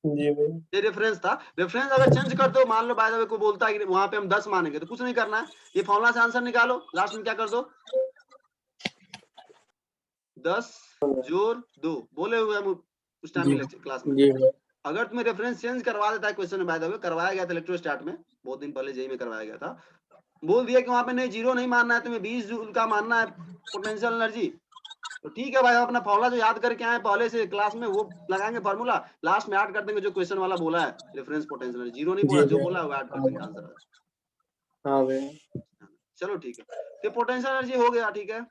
B: जी भाई।
A: ये रेफरेंस था। रेफरेंस अगर चेंज कर दो, मान लो बाय द वे को बोलता है कि वहां पे हम 10 मानेंगे, तो कुछ नहीं करना है, ये फॉर्मूला से आंसर निकालो, लास्ट में क्या कर दो 10 जोड़ 2 बोले हुए हम उस टाइम
B: जी
A: में क्लास में।
B: जी भाई।
A: अगर तुम्हें रेफरेंस चेंज करवा देता है क्वेश्चन में, बाय द वे करवाया गया था इलेक्ट्रोस्टैट में, बहुत दिन पहले जेई में करवाया गया था, बोल दिया कि वहां पे नहीं जीरो नहीं मानना है, तुम्हें 20 जूल का मानना है पोटेंशियल एनर्जी, तो ठीक है भाई, हम अपना फॉर्मूला जो याद करके आए पहले से क्लास में वो लगाएंगे फॉर्मूला, लास्ट में ऐड कर देंगे जो क्वेश्चन वाला बोला है रेफरेंस पोटेंशियल एनर्जी, जीरो नहीं बोला,
B: जी
A: जो
B: भाई।
A: बोला है वो ऐड कर देंगे आंसर।
B: हाँ भाई।
A: चलो ठीक है, तो पोटेंशियल एनर्जी हो गया, ठीक है।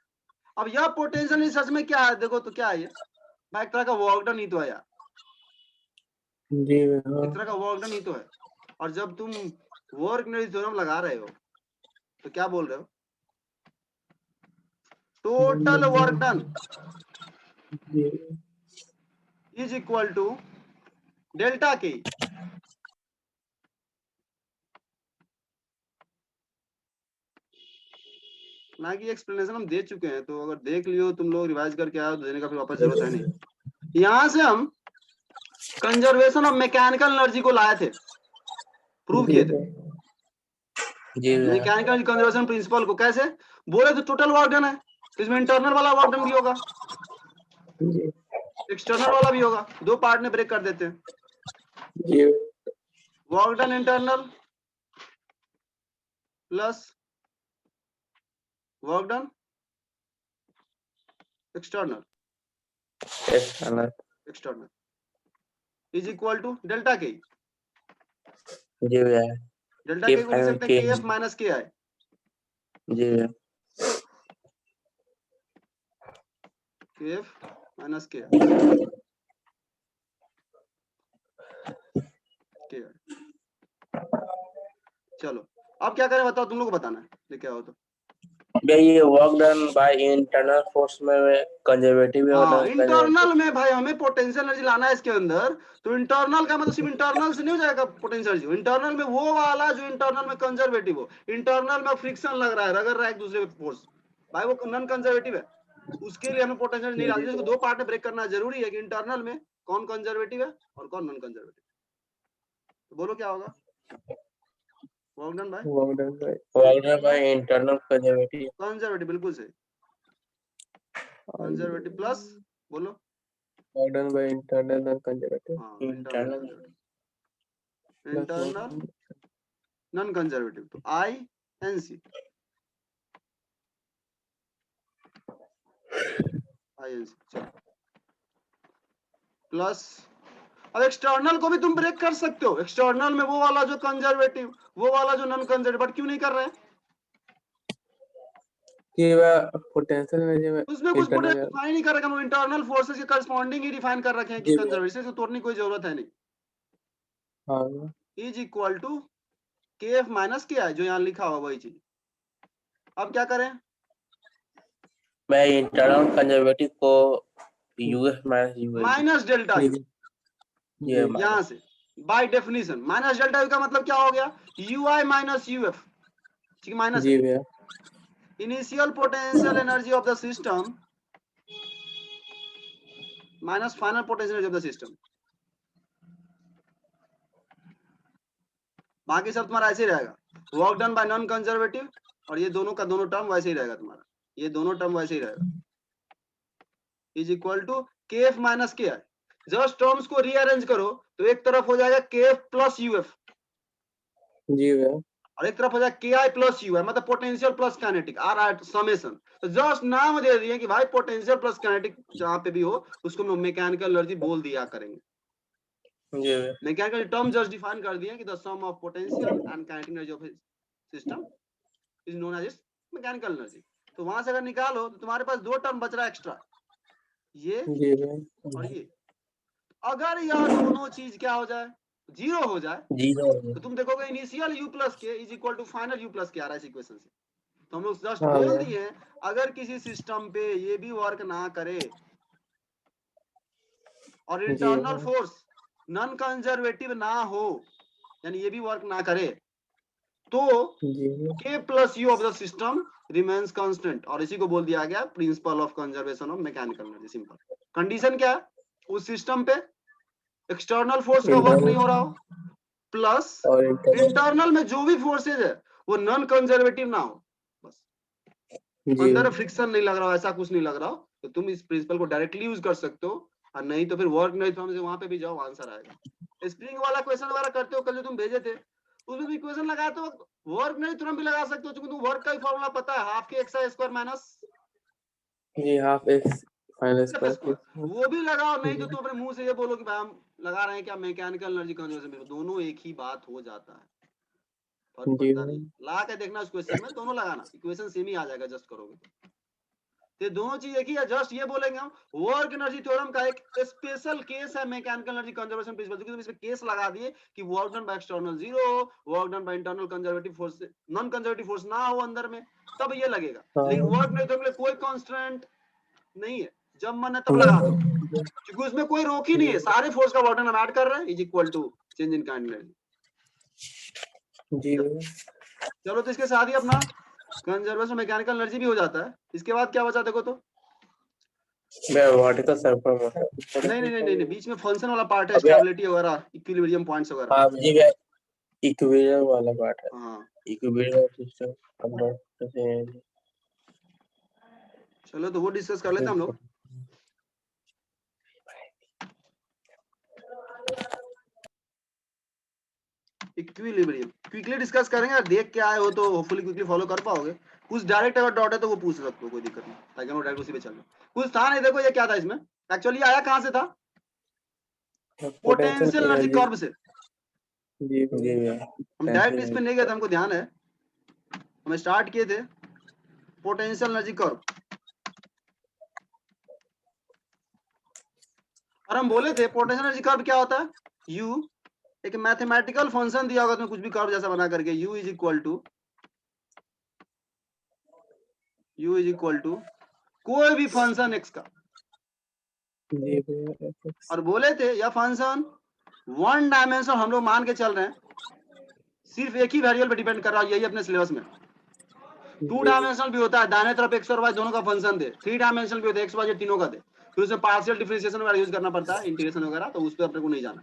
A: अब यह पोटेंशियल एनर्जी सच में क्या है, देखो तो क्या है ये भाई, एक तरह का वर्क डन ही तो है यार,
B: जी भाई। हाँ।
A: एक तरह का वर्क डन ही तो है। और जब तुम वर्क एनर्जी थ्योरम लगा रहे हो तो क्या बोल रहे हो, टोटल वर्क डन
B: जी
A: is equal to delta k, ना कि एक्सप्लेनेशन हम दे चुके हैं, तो अगर देख लियो तुम लोग रिवाइज करके आओ तो देने का फिर वापस जरूरत है नहीं। यहां से हम कंजर्वेशन ऑफ मैकेनिकल एनर्जी को लाए थे, प्रूव किए थे
B: जी भाई।
A: मैकेनिकल कंजर्वेशन प्रिंसिपल को। कैसे बोले तो टोटल वर्क डन है, तो इसमें इंटरनल वाला वर्क डन भी होगा,
B: जी
A: एक्सटर्नल वाला भी होगा, दो पार्ट में ब्रेक कर देते हैं,
B: जी
A: work done internal plus work done external, external is equal to delta K.
B: जी भैया।
A: डेल्टा के को लिख सकते हैं के एफ माइनस के आई,
B: जी भैया।
A: के एफ माइनस के आई, चलो अब क्या करें बताओ, तुम लोग को बताना है लेके आओ तो।
B: भैया ये work done by internal force में कंजर्वेटिव है और
A: हाँ
B: नॉन
A: इंटरनल में भाई हमें पोटेंशियल एनर्जी लाना है इसके अंदर, तो इंटरनल का मतलब सिर्फ इंटरनल से नहीं हो जाएगा पोटेंशियल एनर्जी, इंटरनल में वो वाला जो इंटरनल में कंजर्वेटिव हो, इंटरनल में फ्रिक्शन लग रहा है, रगड़ रहा है एक दूसरे पे फोर्स, भाई वो नॉन कंजर्वेटिव है, उसके लिए हमें पोटेंशियल नहीं डालनी, इसको दो पार्ट में ब्रेक करना जरूरी है कि इंटरनल में कौन कंजर्वेटिव है और कौन नॉन कंजर्वेटिव। तो बोलो क्या होगा, work done by
B: internal conservative.
A: Conservative, बिल्कुल सही, कंजर्वेटिव प्लस बोलो
B: work done by internal non conservative.
A: हाँ इंटरनल नॉन कंजर्वेटिव, तो आई एन सी चलो प्लस, अब एक्सटर्नल को भी तुम ब्रेक कर सकते हो, एक्सटर्नल में वो वाला जो कंजर्वेटिव वो वाला जो नॉन कंजर्वेटिव, बट क्यों नहीं कर रहे हैं,
B: पोटेंशियल एनर्जी में
A: उसमें कुछ पोटेंशियल डिफाइन नहीं कर रखे, हम इंटरनल फोर्सेस के करस्पॉन्डिंग ही डिफाइन कर रखे हैं कि कंजर्वेटिव से तोड़ने की कोई जरूरत है नहीं।
B: हाँ
A: इज इक्वल टू के एफ माइनस के आई, जो यहाँ लिखा हुआ वही चीज। अब क्या करें,
B: मैं इंटरनल कंजर्वेटिव को यूएफ
A: माइनस डेल्टा यू, यहां से by definition minus delta U का मतलब क्या हो गया, you I minus U F, ठीक है माइनस
B: जी भैया।
A: Initial potential energy of the system minus final potential energy of the system, बाकी सब तुम्हारा ऐसे ही रहेगा, work done bye non conservative, और ये दोनों का दोनों टर्म वैसे ही रहेगा तुम्हारा, ये दोनों टर्म वैसे ही रहेगा, इज इक्वल टू के एफ माइनस के आई, जस्ट टर्म्स को रीअरेंज करो तो एक तरफ हो जाएगा के एफ प्लस यू एफ,
B: जी भैया।
A: और एक तरफ हो जाएगा के आई प्लस यू आई, मतलब potential plus kinetic are are summation, तो जस्ट नाम दे दिए कि भाई पोटेंशियल प्लस काइनेटिक जहां पे भी हो उसको हम मैकेनिकल एनर्जी बोल दिया करेंगे, मैकेनिकल टर्म जस्ट डिफाइन कर दिए कि the sum of potential and kinetic energy of system is known as mechanical energy. तो वहां से अगर निकालो तो तुम्हारे पास दो टर्म बच रहा है एक्स्ट्रा, ये और ये, अगर यह दोनों चीज क्या हो जाए, जीरो हो जाए, तो तुम देखोगे initial u plus k is equal to final u plus k आ रहा है इस इक्वेशन से, तो हम लोग जस्ट बोल दिए हैं अगर किसी सिस्टम पे ये भी वर्क ना करे और इंटरनल फोर्स नॉन कंजर्वेटिव ना हो, यानी ये भी वर्क ना करे, तो
B: जी भैया
A: k plus you of the system remains constant, और इसी को बोल दिया गया principle of conservation of mechanical energy. Simple. Condition क्या है? उस सिस्टम पे एक्सटर्नल फोर्स का वर्क नहीं हो रहा हो, प्लस
B: और इंटरनल
A: इंटरनल में जो भी फोर्सेज है वो नॉन कंजर्वेटिव ना हो, बस
B: जी
A: अंदर फ्रिक्शन नहीं लग रहा हो, ऐसा कुछ नहीं लग रहा हो, तो तुम इस प्रिंसिपल को डायरेक्टली यूज कर सकते हो, और नहीं तो फिर वर्क नहीं तो हमसे वहां पे भी जाओ, आंसर आएगा। स्प्रिंग वाला क्वेश्चन वगैरह करते हो, कल जो तुम भेजे थे उसमें भी इक्वेशन लगाते हो, वर्क नहीं तुरंत भी लगा सकते हो, क्योंकि तुम वर्क का ही फॉर्मूला पता है, हाफ के एक्स स्क्वायर माइनस
B: जी half X final
A: square,
B: square
A: वो भी लगाओ, नहीं तो
B: जी
A: तुम अपने मुंह से ये बोलो कि भाई हम लगा रहे हैं क्या मैकेनिकल एनर्जी कंजर्वेशन, दोनों एक ही बात हो जाता है, फर्क
B: जी
A: पड़ता नहीं। ला के देखना उस क्वेश्चन में, दोनों लगाना, इक्वेशन सेम ही आ जाएगा जस्ट करोगे तो दोनों चीज एक ही है। जस्ट ये बोलेंगे हम वर्क एनर्जी थ्योरम का एक स्पेशल केस है मैकेनिकल एनर्जी कंजर्वेशन प्रिंसिपल, क्योंकि तुम इसमें केस लगा दिए कि work done by external zero, work done by internal conservative force, non conservative force ना हो अंदर में, तब ये लगेगा। लेकिन वर्क नहीं तो कोई कांस्टेंट नहीं है, जब मन है तब लगा दो, क्योंकि उसमें कोई रोक ही नहीं है, सारे फोर्स का वर्क डन हम ऐड कर रहे हैं is equal to change in kind energy.
B: जी
A: चलो तो इसके साथ ही अपना कंजर्वेशन मैकेनिकल एनर्जी भी हो जाता है। इसके बाद क्या बचा देखो तो,
B: मैं वर्टिकल सर्कल
A: नहीं, बीच में फंक्शन वाला पार्ट है,
B: अबे
A: स्टेबिलिटी वगैरह, इक्विलिब्रियम पॉइंट्स वगैरह।
B: हाँ जी मैं इक्विलिब्रियम वाला पार्ट है
A: हाँ
B: इक्विलिब्रियम सिस्टम कंडक्ट
A: चलो तो वो डिस्कस कर लेते हैं हम लोग। इक्विलिब्रियम क्विकली डिस्कस करेंगे, देख के आए हो तो होपफुली क्विकली फॉलो कर पाओगे। कुछ डायरेक्ट अगर डॉट है तो वो पूछ सकते हो, कोई दिक्कत नहीं, ताकि हम डायरेक्ट उसी पे चल रहे। कुछ था नहीं, देखो ये क्या था इसमें, एक्चुअली आया कहाँ से था,
B: potential
A: potential energy
B: energy
A: curve से।
B: जी भैया
A: हम डायरेक्ट इस पे नहीं गए थे, हमको ध्यान है, हम स्टार्ट किए थे पोटेंशियल एनर्जी कर्व, और हम बोले थे पोटेंशियल एनर्जी कर्व क्या होता है, u एक मैथमेटिकल फंक्शन दिया होगा तुम्हें, कुछ भी कर्व जैसा बना करके, u इज इक्वल टू कोई भी फंक्शन x का,
B: जी भैया
A: और बोले थे यह फंक्शन वन डायमेंशन हम लोग मान के चल रहे हैं, सिर्फ एक ही वेरिएबल पे डिपेंड कर रहा है, यही अपने सिलेबस में। टू डायमेंशनल भी होता है, दाहिने तरफ एक्स और वाई दोनों का फंक्शन थे, थ्री डायमेंशनल भी होता है, एक्स वाई तीनों का थे, फिर उसमें पार्शियल डिफरेंशिएशन वगैरह यूज करना पड़ता है, इंटीग्रेशन वगैरह, तो उस पर अपने को नहीं जाना।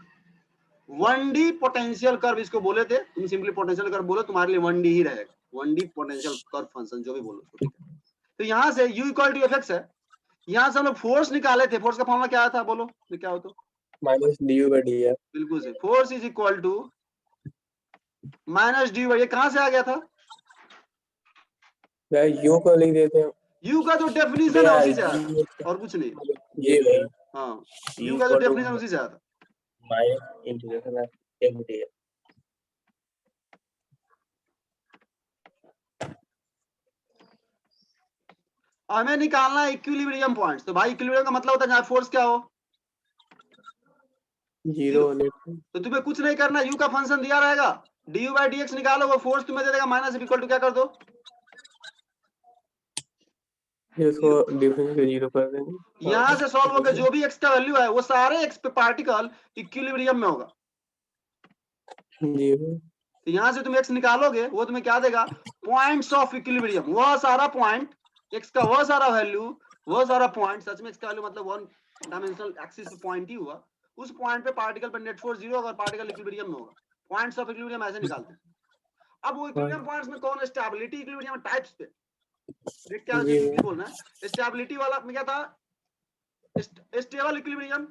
A: 1D पोटेंशियल कर्व इसको बोले थे, तुम सिंपली पोटेंशियल कर्व बोलो, तुम्हारे लिए 1D ही रहेगा, 1D पोटेंशियल कर्व फंक्शन जो भी बोलो उसको, ठीक है। तो यहाँ से u इक्वल टू fx है, यहाँ से हम लोग फोर्स निकाले थे, फोर्स का फॉर्मूला क्या था बोलो, तो क्या हो तो
B: माइनस डी बाई डी है
A: बिल्कुल से, force is equal to minus d, ये कहाँ से आ गया था,
B: भैया यू को लिख देते हैं
A: u का जो डेफिनेशन है उसी से आया था, और कुछ नहीं।
B: ये भाई
A: हाँ, u का जो डेफिनेशन उसी से आया था।
B: Minus integration of F D है
A: हमें निकालना है इक्विलिब्रियम पॉइंट्स, तो भाई इक्विलिब्रियम का मतलब होता है जहाँ फोर्स क्या हो,
B: जीरो
A: तो तुम्हें कुछ नहीं करना, u का फंक्शन दिया रहेगा, du by dx निकालो, वो फोर्स तुम्हें दे देगा माइनस इक्वल टू क्या कर दो,
B: इसको डिफरेंस को जीरो कर देंगे
A: यहाँ से सॉल्व होकर जो भी x का वैल्यू है वो सारे x पे पार्टिकल इक्विलिब्रियम में होगा।
B: जी
A: तो यहाँ से तुम x निकालोगे, वो तुम्हें क्या देगा, पॉइंट्स ऑफ इक्विलिब्रियम, वह सारा पॉइंट x का, वह सारा वैल्यू, वह सारा पॉइंट, सच में x का वैल्यू मतलब वन डायमेंशनल एक्सिस पे पॉइंट ही हुआ, उस पॉइंट पे पार्टिकल पे नेट फोर्स जीरो होगा, पार्टिकल इक्विलिब्रियम में होगा। पॉइंट्स ऑफ इक्विलिब्रियम ऐसे निकालते हैं। अब वो इक्विलिब्रियम पॉइंट्स में कौन है, स्टेबिलिटी इक्विलिब्रियम टाइप्स पे देख क्या बोलना है, स्टेबिलिटी वाला में क्या था, स्टेबल इक्विलिब्रियम,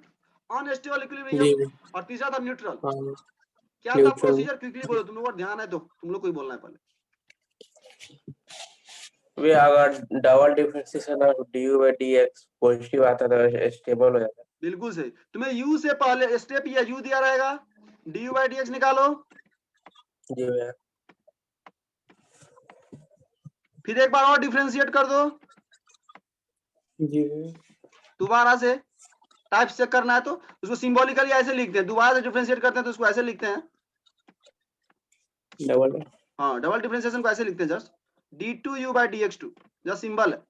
A: अनस्टेबल इक्विलिब्रियम, और तीसरा था न्यूट्रल। क्या था प्रोसीजर, क्विकली बोलो, तुम लोगों को ध्यान है तो तुम लोग को ही बोलना है पहले।
B: वे अगर double differentiation of du by dx positive आता तो स्टेबल हो जाता
A: बिल्कुल सही, तुम्हें u से पहले स्टेप या u दिया रहेगा, du by dx निकालो,
B: जी भैया
A: फिर एक बार और डिफरेंशिएट कर दो,
B: जी
A: दोबारा से टाइप चेक करना है तो उसको सिंबॉलिकली ऐसे लिखते हैं, दोबारा से डिफरेंशिएट करते हैं तो उसको ऐसे लिखते हैं,
B: डबल
A: हाँ डबल डिफरेंशिएशन को ऐसे लिखते हैं, just d2u by dx2, just symbol है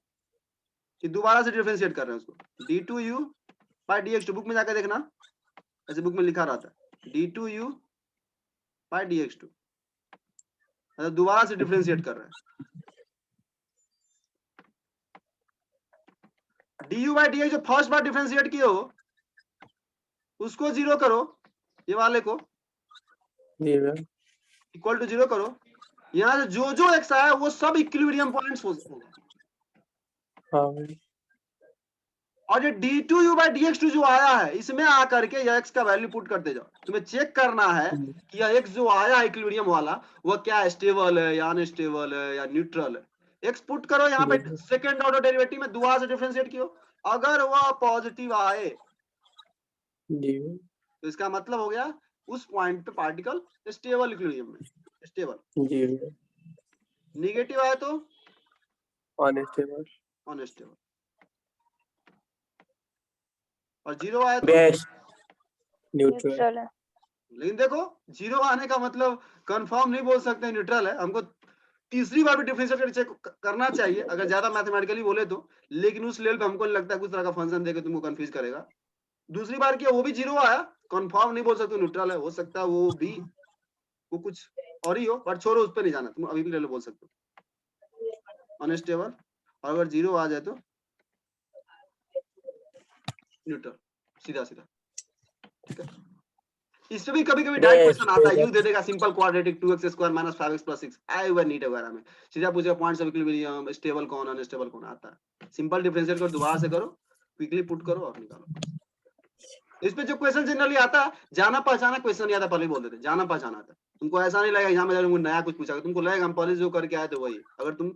A: कि दोबारा से डिफरेंशिएट कर रहे हैं उसको, d2u by dx2, बुक में जाकर देखना, ऐसे बुक में लिखा रहता है, d2u by dx2, मतलब दोबारा से डिफरेंशिएट कर रहे हैं। du by dx जो फर्स्ट बार डिफरेंशिएट किए हो उसको जीरो करो, ये वाले को
B: जी भैया।
A: इक्वल टू जीरो करो, यहाँ से जो जो x आया वो सब इक्विलिब्रियम पॉइंट्स होगा।
B: हाँ भाई।
A: और ये d2u by dx2 जो आया है इसमें आकर के यह x का वैल्यू पुट करते जाओ। तुम्हें चेक करना है कि यह x जो आया है इक्विलिब्रियम वाला वो क्या स्टेबल है या अनस्टेबल है या न्यूट्रल है। x पुट करो यहाँ पे, सेकंड ऑर्डर डेरिवेटिव में दोबारा से डिफरेंशिएट कियो, अगर वह पॉजिटिव आए
B: जी
A: तो इसका मतलब हो गया उस पॉइंट पे पार्टिकल स्टेबल इक्विलिब्रियम में, स्टेबल।
B: जी भैया।
A: नेगेटिव आए तो
B: अनस्टेबल।
A: अनस्टेबल, और जीरो आए तो
B: बेस्ट न्यूट्रल।
C: न्यूट्रल है।
A: लेकिन देखो जीरो आने का मतलब कंफर्म नहीं बोल सकते न्यूट्रल है, हमको तीसरी बार भी डिफरेंशिएट करके चेक करना चाहिए अगर ज्यादा मैथमेटिकली बोले तो, लेकिन उस लेवल पे हमको नहीं लगता कुछ तरह का फंक्शन देके तुमको कंफ्यूज करेगा। दूसरी बार किया वो भी जीरो आया, कंफर्म नहीं बोल सकते न्यूट्रल है, हो सकता है वो भी वो कुछ और ही हो, बट छोड़ो उस पर नहीं जाना, तुम अभी भी ले लो बोल सकते हो अनस्टेबल, और अगर जीरो आ जाए तो न्यूट्रल, सीधा सीधा। ठीक है, इसमें भी कभी कभी डायरेक्ट क्वेश्चन आता है, यू दे देगा सिंपल क्वाड्रेटिक 2x² - 5x + 6, आए हुए नीट वगैरह में सीधा पूछेगा पॉइंट्स ऑफ इक्विलिब्रियम, स्टेबल कौन अनस्टेबल कौन, आता है। सिंपल डिफरेंशिएट करो, दोबारा से करो, क्विकली पुट करो और निकालो। इस पे जो क्वेश्चन जनरली आता है जाना पहचाना क्वेश्चन नहीं आता, पहले ही बोल देते जाना पहचाना आता है। तुमको ऐसा नहीं लगेगा यहाँ में तुमको नया कुछ पूछा, तुमको लगेगा हम पहले जो करके आए थे वही, अगर तुम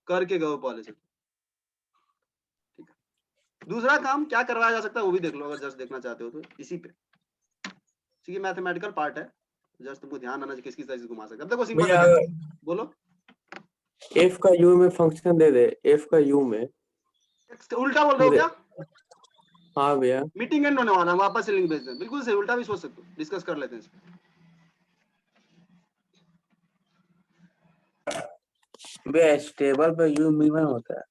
A: करके गए पहले से। ठीक है, दूसरा काम क्या करवाया जा सकता है वो भी देख लो अगर जस्ट देखना चाहते हो तो, इसी पे, ठीक है, मैथमेटिकल पार्ट है, जस्ट तुमको ध्यान आना चाहिए किस किस तरह से घुमा सकते। अब देखो सिंपल
B: भैया
A: बोलो,
B: f का u में फंक्शन दे दे, f का u में
A: उल्टा बोल रहे हो क्या?
B: हाँ भैया।
A: मीटिंग एंड होने वाला है, वापस से लिंक भेज दें, बिल्कुल सही, उल्टा भी सोच सकते हो, डिस्कस कर लेते हैं इसमें।
B: भैया स्टेबल पे u मिनिमम होता है।